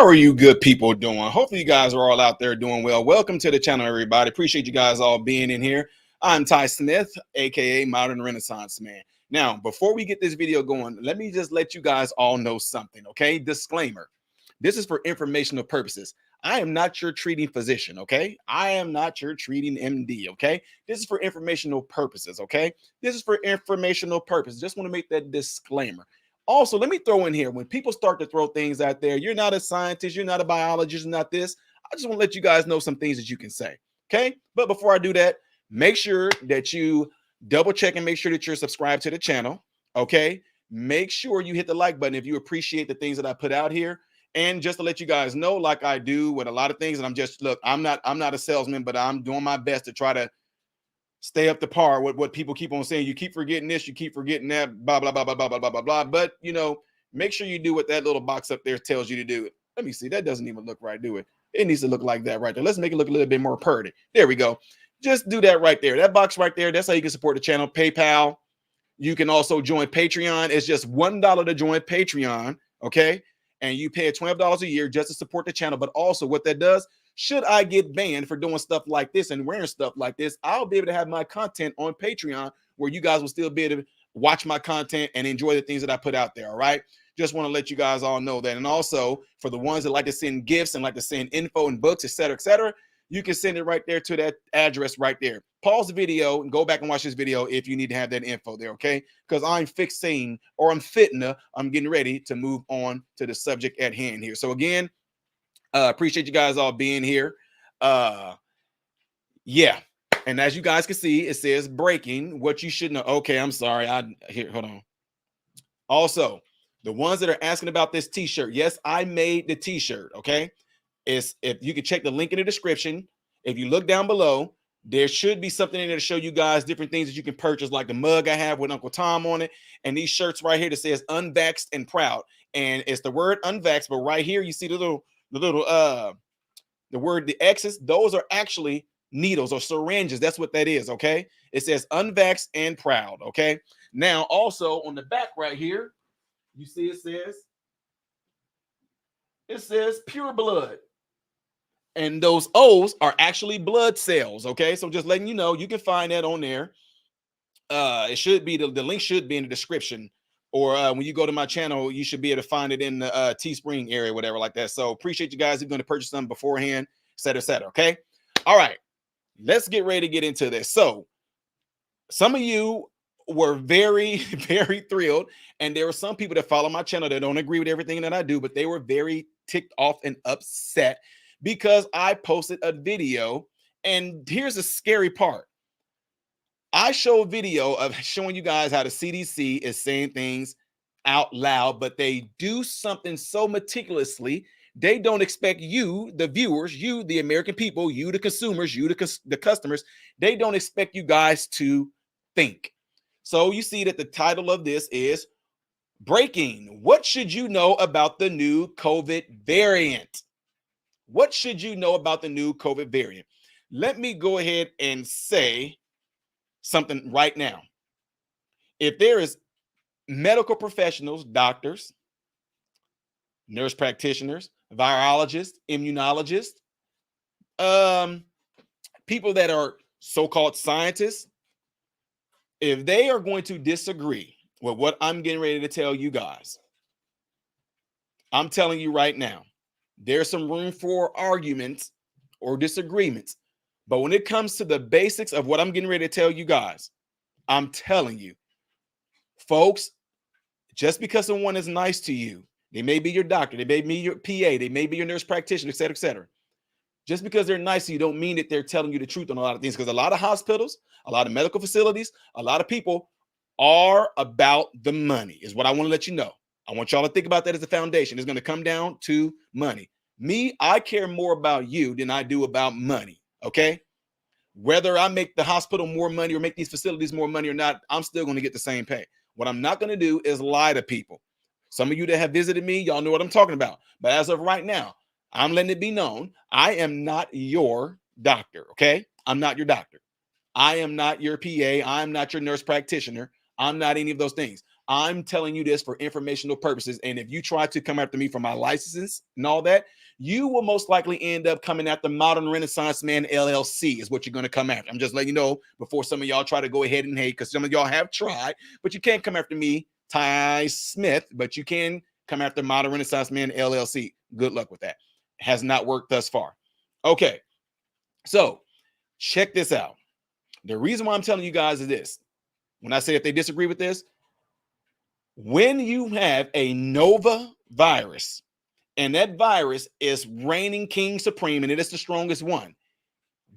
How are you good people doing? Hopefully you guys are all out there doing well. Welcome to the channel, everybody. Appreciate you guys all being in here. I'm Ty Smith, aka Modern Renaissance Man. Now, before we get this video going, let me just let you guys all know something, okay? Disclaimer. This is for informational purposes. I am not your treating physician, okay? I am not your treating MD, okay? This is for informational purposes, okay? This is for informational purposes. Just want to make that disclaimer. Also, let me throw in here, when people start to throw things out there, you're not a scientist, you're not a biologist, not this. I just want to let you guys know some things that you can say, okay? But before I do that, make sure that you double check and make sure that you're subscribed to the channel, okay? Make sure you hit the like button if you appreciate the things that I put out here. And just to let you guys know, like I do with a lot of things, and I'm not a salesman, but I'm doing my best to try to stay up to par with what people keep on saying. You keep forgetting this, you keep forgetting that, blah, blah, blah, blah, blah, blah, blah, blah, blah. But, you know, make sure you do what that little box up there tells you to do. Let me see. That doesn't even look right, do it? It needs to look like that right there. Let's make it look a little bit more pretty. There we go. Just do that right there. That box right there, that's how you can support the channel. PayPal. You can also join Patreon. It's just $1 to join Patreon, okay? And you pay $12 a year just to support the channel. But also what that does, should I get banned for doing stuff like this and wearing stuff like this, I'll be able to have my content on Patreon where you guys will still be able to watch my content and enjoy the things that I put out there, all right? Just want to let you guys all know that. And also, for the ones that like to send gifts and like to send info and books, etc., you can send it right there to that address right there. Pause the video and go back and watch this video if you need to have that info there, okay? Because I'm getting ready to move on to the subject at hand here. So again, appreciate you guys all being here. Yeah. And as you guys can see, it says breaking what you should know. Okay, I'm sorry. Hold on. Also, the ones that are asking about this t-shirt, yes, I made the t-shirt, okay? If you can check the link in the description. If you look down below, there should be something in there to show you guys different things that you can purchase, like the mug I have with Uncle Tom on it, and these shirts right here that says unvaxxed and proud. And it's the word unvaxxed, but right here you see the word, the X's, those are actually needles or syringes. That's what that is, okay? It says unvaxxed and proud, okay? Now, also on the back right here, you see it says pure blood. And those O's are actually blood cells, okay? So just letting you know, you can find that on there. It should be, the link should be in the description. Or when you go to my channel, you should be able to find it in the Teespring area, whatever like that. So appreciate you guys if you're going to purchase them beforehand, et cetera, okay? All right, let's get ready to get into this. So some of you were very, very thrilled. And there were some people that follow my channel that don't agree with everything that I do, but they were very ticked off and upset because I posted a video. And here's the scary part. I show a video of showing you guys how the CDC is saying things out loud, but they do something so meticulously. They don't expect you, the viewers, you, the American people, you, the consumers, you, the customers, they don't expect you guys to think. So you see that the title of this is Breaking. What should you know about the new COVID variant? What should you know about the new COVID variant? Let me go ahead and say something right now. If there is medical professionals, doctors, nurse practitioners, virologists, immunologists, people that are so-called scientists, if they are going to disagree with what I'm getting ready to tell you guys, I'm telling you right now, there's some room for arguments or disagreements. But when it comes to the basics of what I'm getting ready to tell you guys, I'm telling you, folks, just because someone is nice to you, they may be your doctor, they may be your PA, they may be your nurse practitioner, et cetera, et cetera. Just because they're nice to you don't mean that they're telling you the truth on a lot of things, because a lot of hospitals, a lot of medical facilities, a lot of people are about the money, is what I want to let you know. I want y'all to think about that as a foundation. It's going to come down to money. Me, I care more about you than I do about money, okay? Whether I make the hospital more money or make these facilities more money or not, I'm still going to get the same pay. What I'm not going to do is lie to people. Some of you that have visited me, y'all know what I'm talking about. But as of right now, I'm letting it be known, I am not your doctor, okay? I'm not your doctor. I am not your PA. I'm not your nurse practitioner. I'm not any of those things. I'm telling you this for informational purposes. And if you try to come after me for my licenses and all that, you will most likely end up coming after Modern Renaissance Man LLC is what you're going to come after. I'm just letting you know before some of y'all try to go ahead and hate, because some of y'all have tried, but you can't come after me, Ty Smith, but you can come after Modern Renaissance Man LLC. Good luck with that. Has not worked thus far. Okay, so check this out. The reason why I'm telling you guys is this. When I say if they disagree with this, when you have a Nova virus, and that virus is reigning king supreme, and it is the strongest one.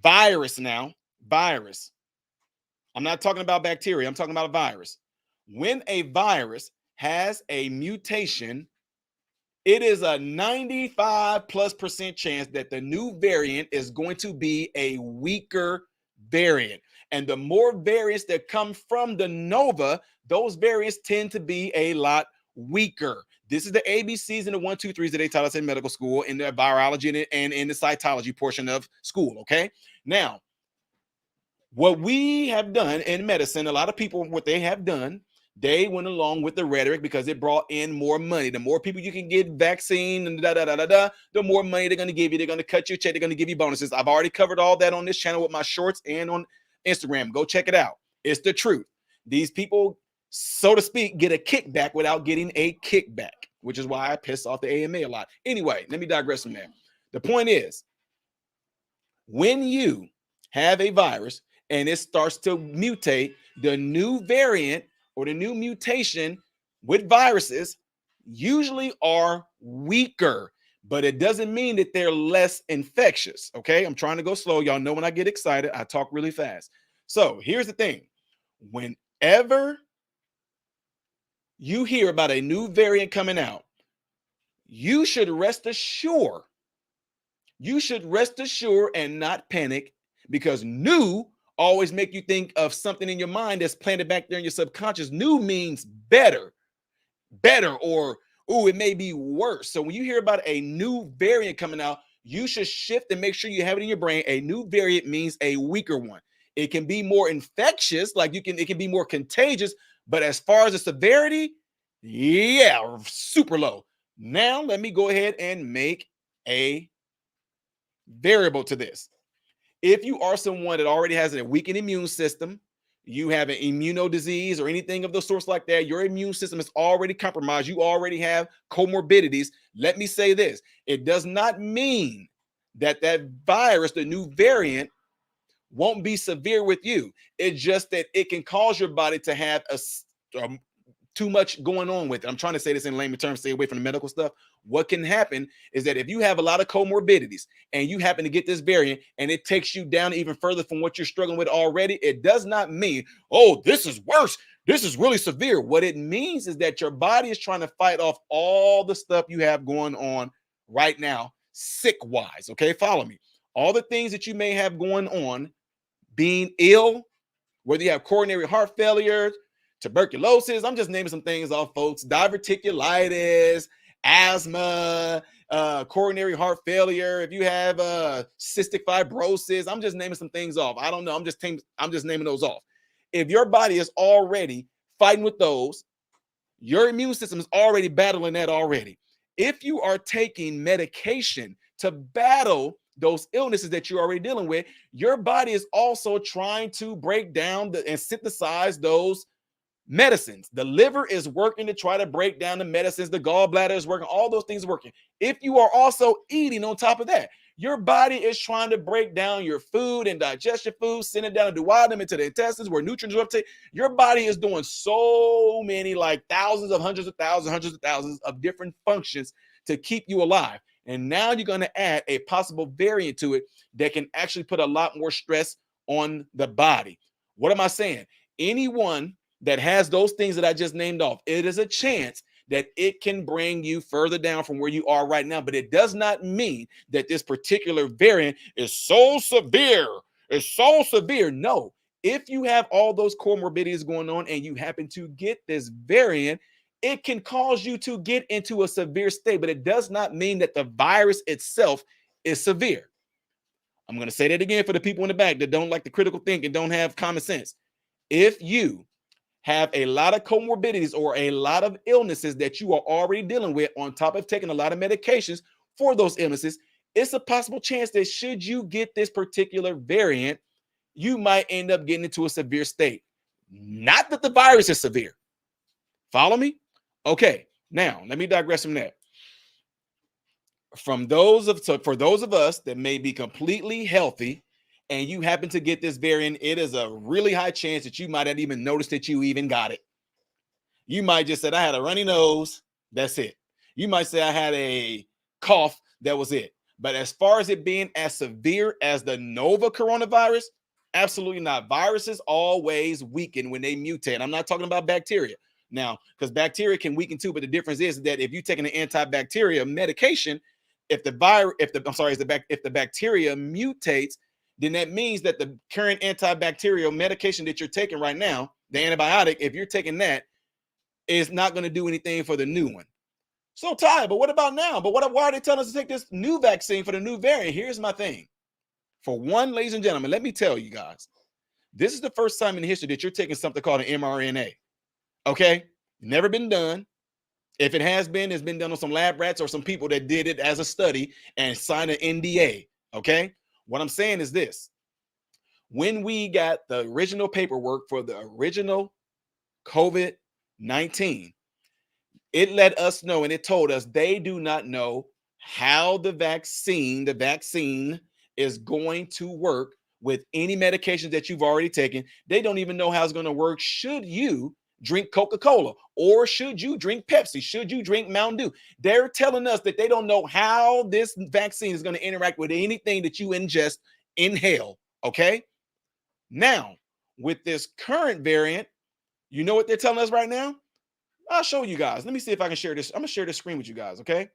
Virus now, virus. I'm not talking about bacteria. I'm talking about a virus. When a virus has a mutation, it is a 95+% chance that the new variant is going to be a weaker variant. And the more variants that come from the Nova, those variants tend to be a lot weaker. This is the ABCs and the 1, 2, 3s that they taught us in medical school, in the virology and in the cytology portion of school. Okay. Now, what we have done in medicine, a lot of people, what they have done, they went along with the rhetoric because it brought in more money. The more people you can get vaccine and the more money they're going to give you. They're going to cut you a check. They're going to give you bonuses. I've already covered all that on this channel with my shorts and on Instagram. Go check it out. It's the truth. These people, so to speak, get a kickback without getting a kickback, which is why I piss off the AMA a lot. Anyway, let me digress from there. The point is, when you have a virus and it starts to mutate, the new variant or the new mutation with viruses usually are weaker, but it doesn't mean that they're less infectious. Okay, I'm trying to go slow. Y'all know when I get excited, I talk really fast. So here's the thing. Whenever you hear about a new variant coming out, you should rest assured. You should rest assured and not panic, because new always make you think of something in your mind that's planted back there in your subconscious. New means better, or it may be worse. So when you hear about a new variant coming out, you should shift and make sure you have it in your brain. A new variant means a weaker one. It can be more infectious, it can be more contagious, but as far as the severity, yeah, super low. Now let me go ahead and make a variable to this. If you are someone that already has a weakened immune system, you have an immunodisease or anything of those sorts like that, your immune system is already compromised, you already have comorbidities, let me say this. It does not mean that virus, the new variant, won't be severe with you. It's just that it can cause your body to have too much going on with it. I'm trying to say this in layman terms, stay away from the medical stuff. What can happen is that if you have a lot of comorbidities and you happen to get this variant and it takes you down even further from what you're struggling with already, it does not mean, oh, this is worse. This is really severe. What it means is that your body is trying to fight off all the stuff you have going on right now, sick-wise. Okay, follow me. All the things that you may have going on, being ill, whether you have coronary heart failure, tuberculosis, I'm just naming some things off, folks. Diverticulitis, asthma, coronary heart failure. If you have cystic fibrosis, I'm just naming some things off. I don't know. I'm just naming those off. If your body is already fighting with those, your immune system is already battling that already. If you are taking medication to battle those illnesses that you're already dealing with, your body is also trying to break down and synthesize those medicines. The liver is working to try to break down the medicines. The gallbladder is working. All those things are working. If you are also eating on top of that, your body is trying to break down your food and digest your food, send it down and duodenum into the intestines where nutrients are uptake. Your body is doing so many, like thousands of hundreds of thousands of different functions to keep you alive. And now you're going to add a possible variant to it that can actually put a lot more stress on the body. What am I saying? Anyone that has those things that I just named off, it is a chance that it can bring you further down from where you are right now. But it does not mean that this particular variant is so severe. It's so severe. No. If you have all those comorbidities going on and you happen to get this variant, it can cause you to get into a severe state, but it does not mean that the virus itself is severe. I'm going to say that again for the people in the back that don't like the critical thinking, don't have common sense. If you have a lot of comorbidities or a lot of illnesses that you are already dealing with, on top of taking a lot of medications for those illnesses, it's a possible chance that should you get this particular variant, you might end up getting into a severe state. Not that the virus is severe. Follow me? Okay, now let me digress from that. For those of us that may be completely healthy and you happen to get this variant, it is a really high chance that you might not even notice that you even got it. You might just say, I had a runny nose. That's it. You might say, I had a cough. That was it. But as far as it being as severe as the Nova coronavirus, absolutely not. Viruses always weaken when they mutate. I'm not talking about bacteria now, because bacteria can weaken too. But the difference is that if you're taking an antibacterial medication, if the bacteria mutates, then that means that the current antibacterial medication that you're taking right now, the antibiotic, if you're taking that, is not going to do anything for the new one. So, Ty, but what about now? But why are they telling us to take this new vaccine for the new variant? Here's my thing. For one, ladies and gentlemen, let me tell you guys, this is the first time in history that you're taking something called an mRNA. Okay? Never been done. If it has been, it's been done on some lab rats or some people that did it as a study and signed an NDA. Okay? What I'm saying is this. When we got the original paperwork for the original COVID-19, it let us know, and it told us they do not know how the vaccine is going to work with any medications that you've already taken. They don't even know how it's going to work should you drink Coca-Cola, or should you drink Pepsi, should you drink Mountain Dew. They're telling us that they don't know how this vaccine is going to interact with anything that you inhale. Okay? Now, with this current variant, you know what they're telling us right now? I'll show you guys. Let me see if I can share this. I'm going to share this screen with you guys, okay?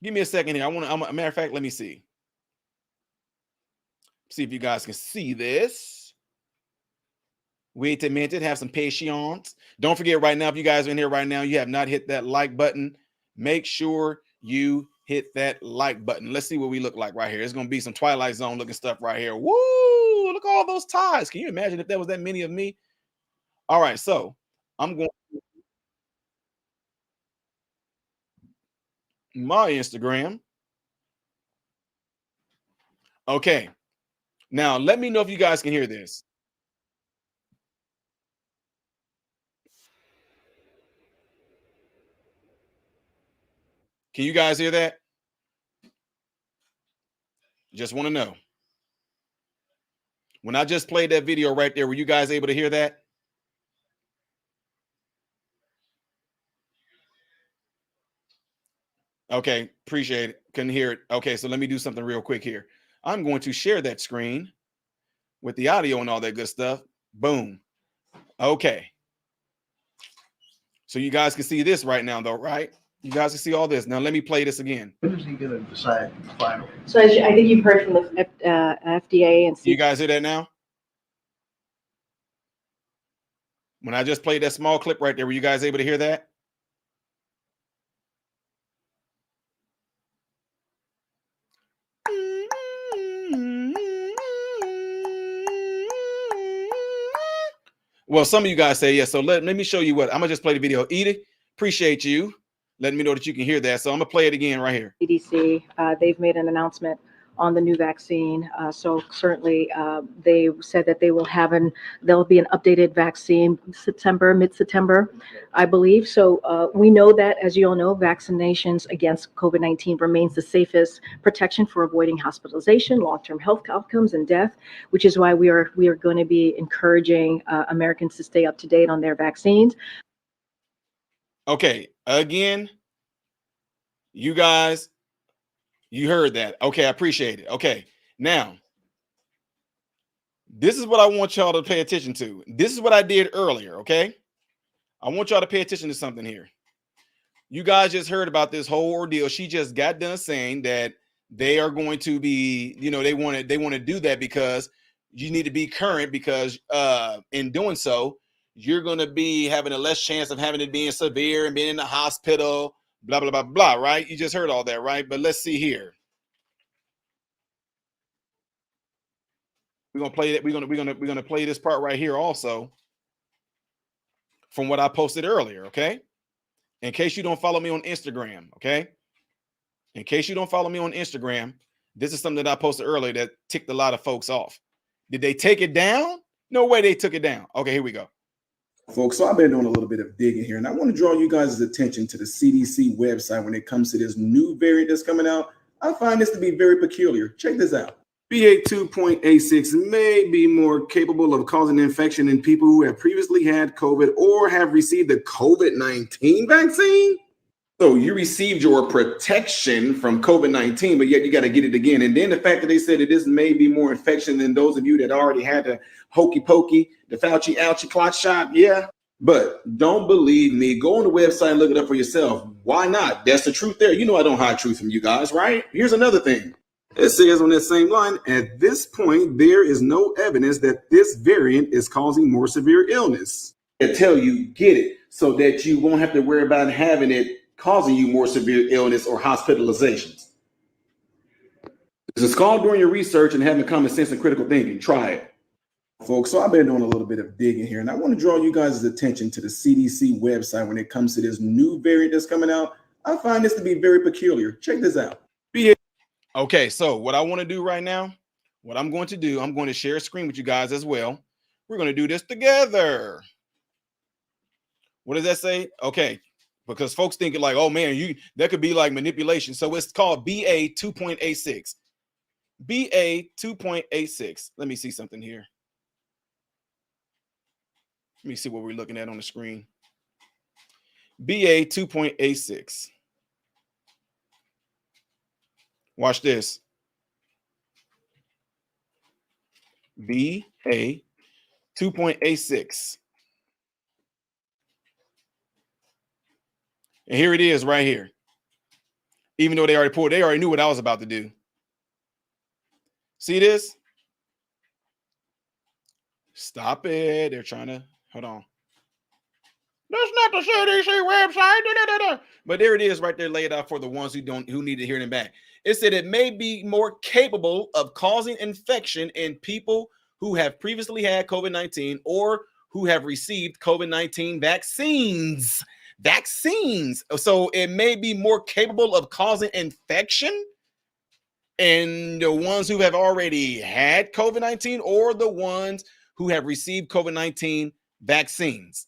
Give me a second here. A matter of fact, let me see. See if you guys can see this. Wait a minute. Have some patience. Don't forget right now, if you guys are in here right now, you have not hit that like button. Make sure you hit that like button. Let's see what we look like right here. It's going to be some Twilight Zone looking stuff right here. Woo! Look at all those ties. Can you imagine if there was that many of me? All right, so I'm going to my Instagram. Okay. Now, let me know if you guys can hear this. Can you guys hear that? Just want to know. When I just played that video right there, were you guys able to hear that? Okay, appreciate it. Couldn't hear it. Okay, so let me do something real quick here. I'm going to share that screen with the audio and all that good stuff. Boom. Okay. So you guys can see this right now, though, right? You guys can see all this. Now let me play this again. When is he going to decide finally? So I think you've heard from the FDA and. You guys hear that now? When I just played that small clip right there, were you guys able to hear that? Well, some of you guys say yes. So let me show you what. I'm going to just play the video. Edie, appreciate you letting me know that you can hear that. So I'm going to play it again right here. CDC, they've made an announcement on the new vaccine. So certainly they said that there'll be an updated vaccine mid-September, I believe. So we know that, as you all know, vaccinations against COVID-19 remains the safest protection for avoiding hospitalization, long-term health outcomes, and death, which is why we are going to be encouraging Americans to stay up to date on their vaccines. Okay, again, you guys, you heard that. Okay, I appreciate it. Okay, now, this is what I want y'all to pay attention to. This is what I did earlier, okay? I want y'all to pay attention to something here. You guys just heard about this whole ordeal. She just got done saying that they are going to be, they want to do that because you need to be current, because in doing so, you're going to be having a less chance of having it being severe and being in the hospital, blah, blah, blah, blah, right? You just heard all that, right? But let's see here. We're gonna play that. We're gonna play this part right here also from what I posted earlier. Okay, in case you don't follow me on Instagram. Okay, in case you don't follow me on Instagram, this is something that I posted earlier that ticked a lot of folks off. Did they take it down? No way they took it down. Okay, here we go. Folks, so I've been doing a little bit of digging here, and I want to draw you guys' attention to the CDC website when it comes to this new variant that's coming out. I find this to be very peculiar. Check this out. BA2.86 may be more capable of causing infection in people who have previously had COVID or have received the COVID-19 vaccine. So you received your protection from COVID-19, but yet you got to get it again. And then the fact that they said that this may be more infection than those of you that already had the hokey pokey, the Fauci ouchie clot shot. Yeah. But don't believe me. Go on the website and look it up for yourself. Why not? That's the truth there. You know I don't hide truth from you guys, right? Here's another thing. It says on that same line, at this point, there is no evidence that this variant is causing more severe illness. I tell you, get it so that you won't have to worry about having it causing you more severe illness or hospitalizations. This is called doing your research and having common sense and critical thinking. Try it. Folks, so I've been doing a little bit of digging here, and I want to draw you guys' attention to the CDC website when it comes to this new variant that's coming out. I find this to be very peculiar. Check this out. Okay, so what I want to do right now, what I'm going to do, I'm going to share a screen with you guys as well. We're going to do this together. What does that say? Okay, because folks thinking like, oh man, that could be like manipulation. So it's called BA 2.86. BA 2.86. Let me see something here. Let me see what we're looking at on the screen. BA 2.86. Watch this. BA 2.86. And here it is right here. Even though they already knew what I was about to do. See this? Stop it. They're trying to, hold on. That's not the CDC website. But there it is right there laid out for the ones who need to hear it back. It said it may be more capable of causing infection in people who have previously had COVID-19 or who have received COVID-19 vaccines. So it may be more capable of causing infection in the ones who have already had COVID-19 or the ones who have received COVID-19 vaccines.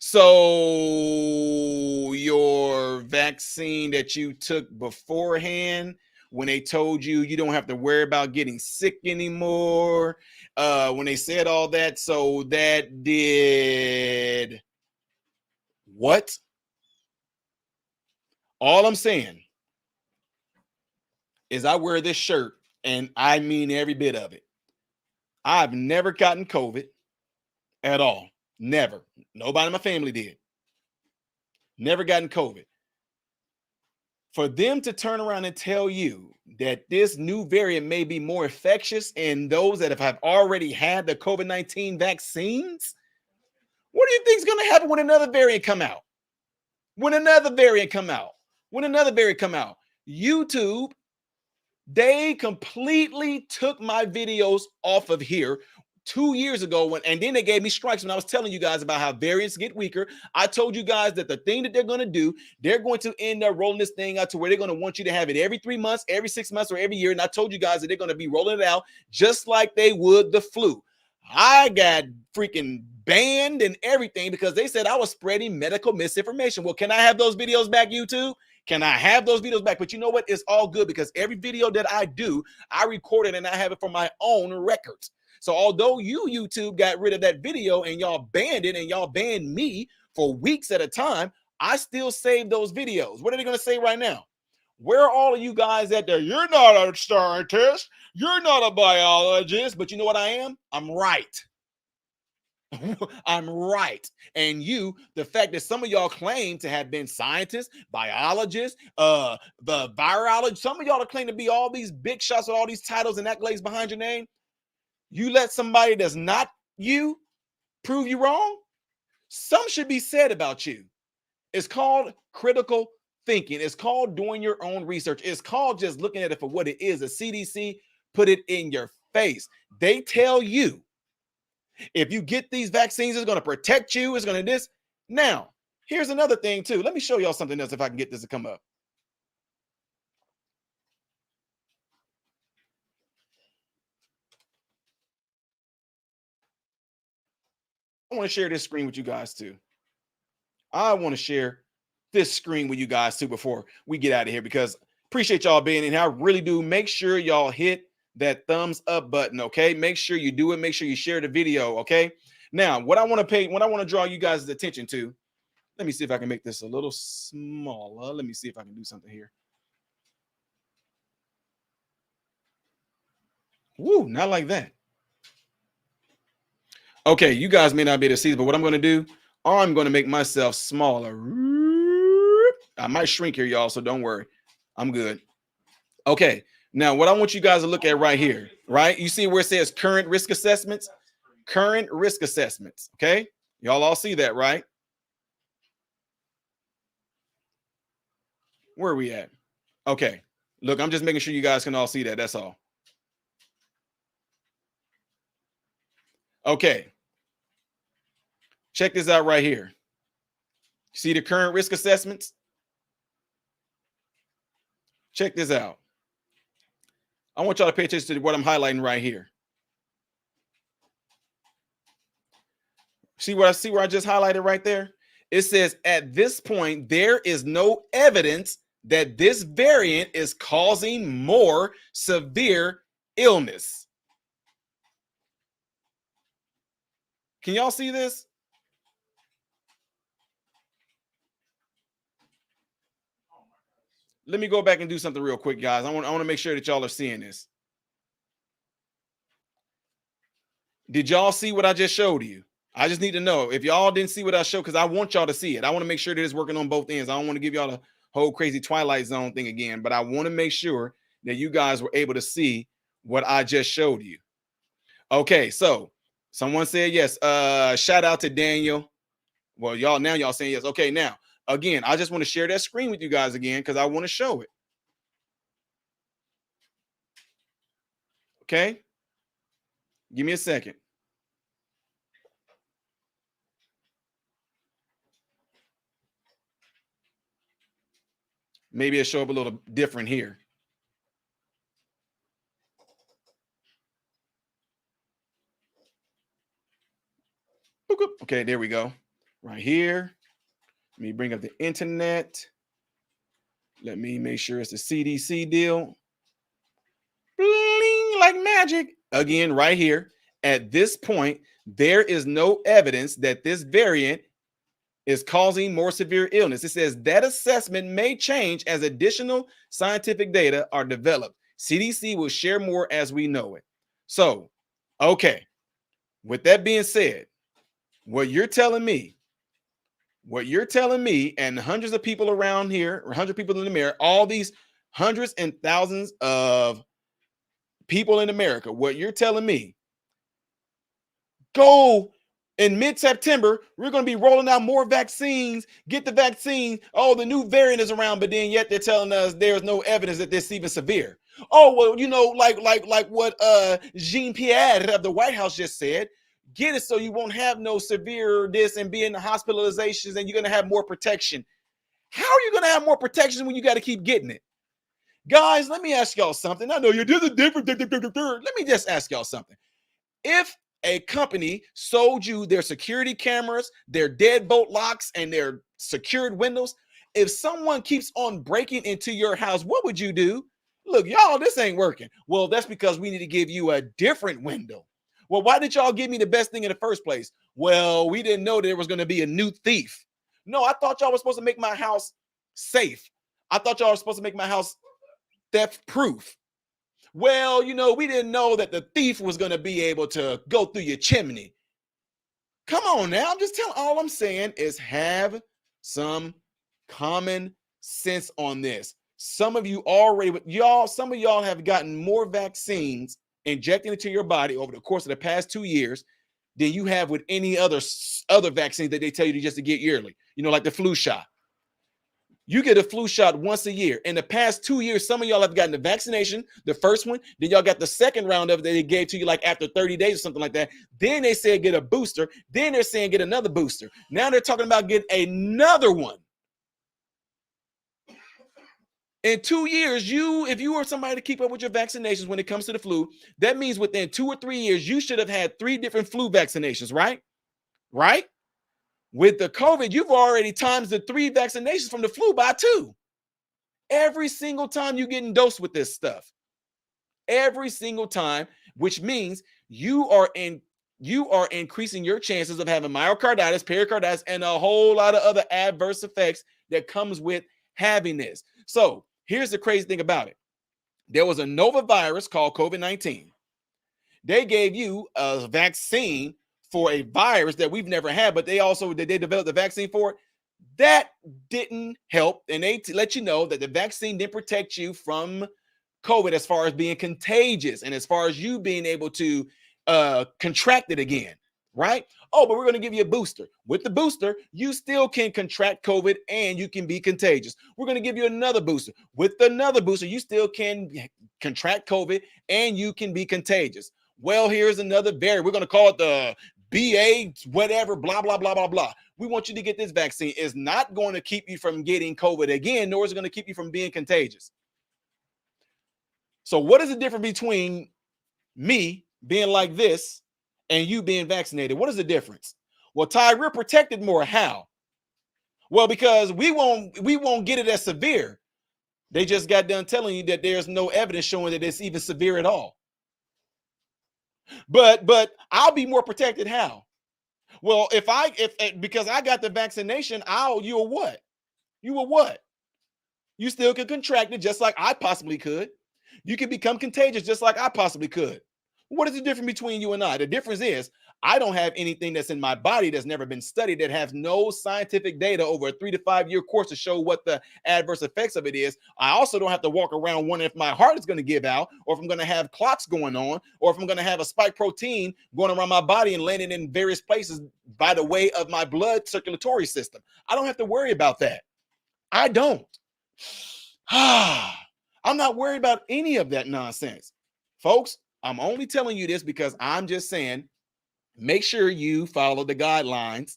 So your vaccine that you took beforehand, when they told you you don't have to worry about getting sick anymore, when they said all that, so that did what? All I'm saying is I wear this shirt and I mean every bit of it. I've never gotten COVID at all. Never. Nobody in my family did. Never gotten COVID. For them to turn around and tell you that this new variant may be more infectious in those that have already had the COVID-19 vaccines, what do you think is going to happen when another variant come out? YouTube, they completely took my videos off of here 2 years ago, and then they gave me strikes when I was telling you guys about how variants get weaker. I told you guys that the thing that they're going to do, they're going to end up rolling this thing out to where they're going to want you to have it every 3 months, every 6 months, or every year. And I told you guys that they're going to be rolling it out just like they would the flu. I got freaking banned and everything because they said I was spreading medical misinformation. Well, can I have those videos back, YouTube? Can I have those videos back? But you know what? It's all good because every video that I do, I record it and I have it for my own records. So although YouTube got rid of that video and y'all banned it and y'all banned me for weeks at a time, I still save those videos. What are they going to say right now? Where are all of you guys at there? You're not a scientist. You're not a biologist. But you know what I am? I'm right. I'm right. And the fact that some of y'all claim to have been scientists, biologists, the virologists, some of y'all claim to be all these big shots with all these titles and accolades behind your name. You let somebody that's not you prove you wrong? Some should be said about you. It's called critical thinking. It's called doing your own research. It's called just looking at it for what it is. The CDC put it in your face. They tell you if you get these vaccines, it's going to protect you. It's going to this. Now, here's another thing too. Let me show y'all something else if I can get this to come up. I want to share this screen with you guys too. I want to share this screen with you guys too before we get out of here, because appreciate y'all being in here. I really do. Make sure y'all hit that thumbs up button, okay? Make sure you do it. Make sure you share the video, okay? Now, what I want to draw you guys' attention to, let me see if I can make this a little smaller. Let me see if I can do something here. Woo, not like that. Okay, you guys may not be able to see, but what I'm going to do, I'm going to make myself smaller. I might shrink here, y'all, so don't worry. I'm good. Okay, now what I want you guys to look at right here, right? You see where it says current risk assessments? Current risk assessments, okay? Y'all all see that, right? Where are we at? Okay, look, I'm just making sure you guys can all see that. That's all. Okay. Check this out right here. See the current risk assessments? Check this out. I want y'all to pay attention to what I'm highlighting right here. See where I just highlighted right there? It says at this point, there is no evidence that this variant is causing more severe illness. Can y'all see this? Let me go back and do something real quick, guys. I want to make sure that y'all are seeing this. Did y'all see what I just showed you? I just need to know if y'all didn't see what I showed, because I want y'all to see it. I want to make sure that it's working on both ends. I don't want to give y'all a whole crazy Twilight Zone thing again, but I want to make sure that you guys were able to see what I just showed you. Okay, so someone said yes. Shout out to Daniel. Well, y'all saying yes. Okay, now again, I just want to share that screen with you guys again because I want to show it. Okay, give me a second. Maybe it'll show up a little different here. Okay, there we go. Right here. Let me bring up the internet. Let me make sure it's the CDC deal. Bling, like magic. Again, right here. At this point, there is no evidence that this variant is causing more severe illness. It says that assessment may change as additional scientific data are developed. CDC will share more as we know it. So, okay. With that being said, what you're telling me, and hundreds of people around here, or 100 people in America, all these hundreds and thousands of people in America, what you're telling me, go in mid-September, we're going to be rolling out more vaccines, get the vaccine. Oh, the new variant is around, but then yet they're telling us there's no evidence that this is even severe. Oh, well, you know, like what Jean-Pierre of the White House just said, get it so you won't have no severe this and be in the hospitalizations, and you're going to have more protection. How are you going to have more protection when you got to keep getting it? Guys, let me ask y'all something. I know you're different. Let me just ask y'all something. If a company sold you their security cameras, their deadbolt locks, and their secured windows, if someone keeps on breaking into your house, what would you do? Look, y'all, this ain't working. Well, that's because we need to give you a different window. Well, why did y'all give me the best thing in the first place? Well, we didn't know there was going to be a new thief. No, I thought y'all were supposed to make my house safe. I thought y'all were supposed to make my house theft proof. Well, you know, we didn't know that the thief was going to be able to go through your chimney. Come on now. I'm just telling, all I'm saying is have some common sense on this. Some of you already, some of y'all have gotten more vaccines injected into your body over the course of the past 2 years than you have with any other vaccines that they tell you just to get yearly, you know, like the flu shot. You get a flu shot once a year. In the past 2 years, some of y'all have gotten the vaccination, the first one, then y'all got the second round of it that they gave to you like after 30 days or something like that. Then they said get a booster. Then they're saying get another booster. Now they're talking about getting another one. In 2 years, if you are somebody to keep up with your vaccinations when it comes to the flu, that means within 2 or 3 years, you should have had 3 different flu vaccinations, right? Right? With the COVID, you've already times the 3 vaccinations from the flu by 2. Every single time you're getting dosed with this stuff. Every single time, which means you are increasing your chances of having myocarditis, pericarditis, and a whole lot of other adverse effects that comes with having this. So here's the crazy thing about it. There was a novel virus called COVID-19. They gave you a vaccine for a virus that we've never had, but they developed the vaccine for it. That didn't help. And they let you know that the vaccine didn't protect you from COVID as far as being contagious and as far as you being able to contract it again, right? Oh, but we're going to give you a booster. With the booster, you still can contract COVID and you can be contagious. We're going to give you another booster. With another booster, you still can contract COVID and you can be contagious. Well, here's another variant. We're going to call it the BA, whatever, blah, blah, blah, blah, blah. We want you to get this vaccine. It's not going to keep you from getting COVID again, nor is it going to keep you from being contagious. So what is the difference between me being like this and you being vaccinated? What is the difference? Well, Ty, we're protected more. How? Well, because we won't get it as severe. They just got done telling you that there's no evidence showing that it's even severe at all. But I'll be more protected. How? Well, because I got the vaccination, you will what? You will what? You still can contract it just like I possibly could. You can become contagious just like I possibly could. What is the difference between you and I? The difference is I don't have anything that's in my body that's never been studied, that has no scientific data over a 3 to 5 year course to show what the adverse effects of it is. I also don't have to walk around wondering if my heart is going to give out, or if I'm going to have clots going on, or if I'm going to have a spike protein going around my body and landing in various places by the way of my blood circulatory system. I don't have to worry about that. I don't. I'm not worried about any of that nonsense. Folks, I'm only telling you this because I'm just saying, make sure you follow the guidelines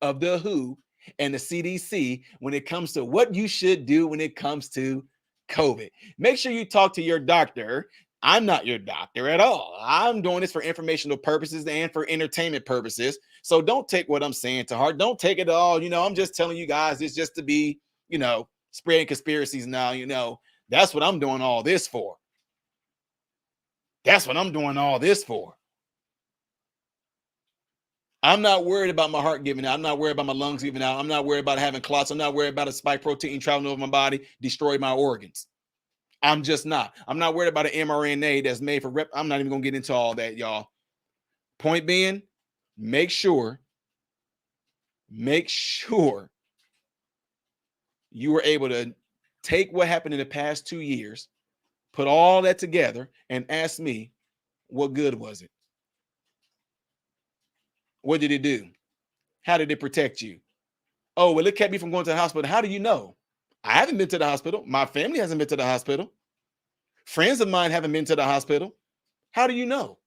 of the WHO and the CDC when it comes to what you should do when it comes to COVID. Make sure you talk to your doctor. I'm not your doctor at all. I'm doing this for informational purposes and for entertainment purposes. So don't take what I'm saying to heart. Don't take it all. I'm just telling you guys, it's just to be, spreading conspiracies now. That's what I'm doing all this for. That's what I'm doing all this for. I'm not worried about my heart giving out. I'm not worried about my lungs giving out. I'm not worried about having clots. I'm not worried about a spike protein traveling over my body, destroy my organs. I'm just not. I'm not worried about an mRNA that's made for I'm not even going to get into all that, y'all. Point being, make sure you were able to take what happened in the past 2 years, put all that together, and ask me, what good was it? What did it do? How did it protect you? Oh, well, it kept me from going to the hospital. How do you know? I haven't been to the hospital. My family hasn't been to the hospital. Friends of mine haven't been to the hospital. How do you know?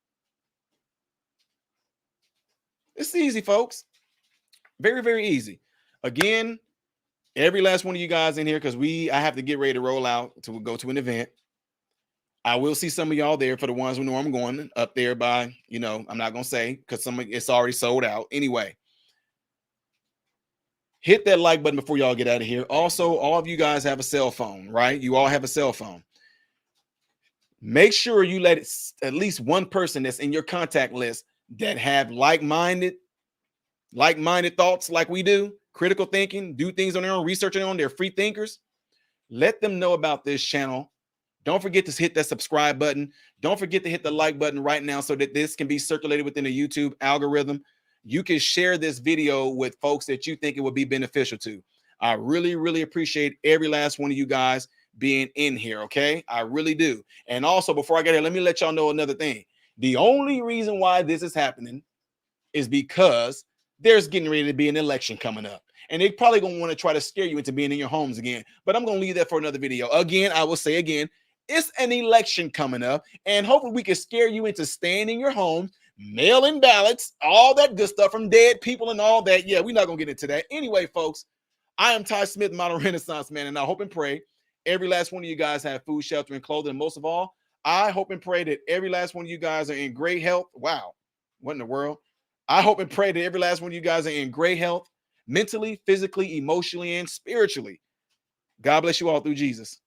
It's easy, folks. Very, very easy. Again, every last one of you guys in here, because I have to get ready to roll out to go to an event. I will see some of y'all there for the ones who know I'm going up there by, I'm not going to say because it's already sold out. Anyway, hit that like button before y'all get out of here. Also, all of you guys have a cell phone, right? You all have a cell phone. Make sure you let at least one person that's in your contact list that have like-minded thoughts like we do, critical thinking, do things on their own, research on their own, they're free thinkers. Let them know about this channel. Don't forget to hit that subscribe button. Don't forget to hit the like button right now so that this can be circulated within the YouTube algorithm. You can share this video with folks that you think it would be beneficial to. I really, really appreciate every last one of you guys being in here, okay? I really do. And also, before I get here, let me let y'all know another thing. The only reason why this is happening is because there's getting ready to be an election coming up. and they probably gonna want to try to scare you into being in your homes again. But I'm gonna leave that for another video. Again, I will say again, it's an election coming up, and hopefully we can scare you into staying in your home, mailing ballots, all that good stuff from dead people and all that. Yeah, we're not gonna get into that. Anyway, folks, I am Ty Smith, modern Renaissance man, and I hope and pray every last one of you guys have food, shelter, and clothing. And most of all, I hope and pray that every last one of you guys are in great health. Wow, what in the world? I hope and pray that every last one of you guys are in great health, mentally, physically, emotionally, and spiritually. God bless you all through Jesus.